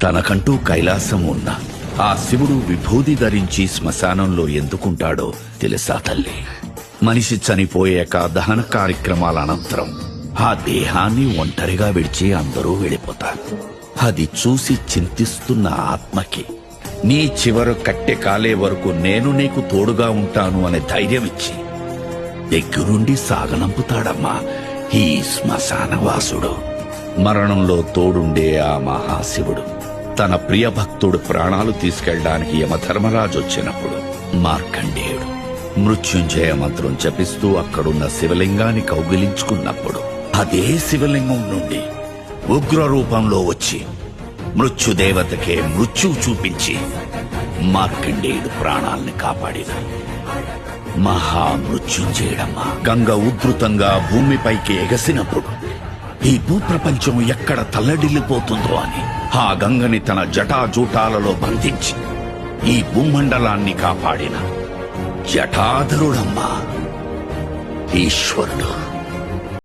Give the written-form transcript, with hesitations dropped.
తనకంటూ కైలాసం ఉన్న ఆ శివుడు విభూది ధరించి శ్మశానంలో ఎందుకుంటాడో తెలుసా తల్లి? మనిషి చనిపోయాక దహన కార్యక్రమాల అనంతరం ఆ దేహాన్ని ఒంటరిగా విడిచి అందరూ వెళ్ళిపోతారు. అది చూసి చింతిస్తున్న ఆత్మకి నీ చివరు కట్టె కాలే వరకు నేను నీకు తోడుగా ఉంటాను అనే ధైర్యం ఇచ్చి దగ్గరుండి సాగనంపుతాడమ్మా ఈ శ్మశానవాసుడు. మరణంలో తోడుండే ఆ మహాశివుడు తన ప్రియ భక్తుడు ప్రాణాలు తీసుకెళ్లడానికి యమధర్మరాజు వచ్చినప్పుడు మార్కండేయుడు మృత్యుంజయ మంత్రం జపిస్తూ అక్కడున్న శివలింగాన్ని కౌగిలించుకున్నప్పుడు అదే శివలింగం నుండి ఉగ్ర రూపంలో వచ్చి మృత్యుదేవతకే మృత్యువు చూపించి మార్కండేయుడు ప్రాణాల్ని కాపాడిన మహామృత్యుంజయుడమ్మా. గంగ ఉధృతంగా భూమిపైకి ఎగసినప్పుడు ఈ భూప్రపంచం ఎక్కడ తల్లడిల్లిపోతుందో అని ఆ గంగని తన జటాజూటాలలో బంధించి ఈ భూమండలాన్ని కాపాడిన జటాధరుడమ్మా ఈశ్వరుడు.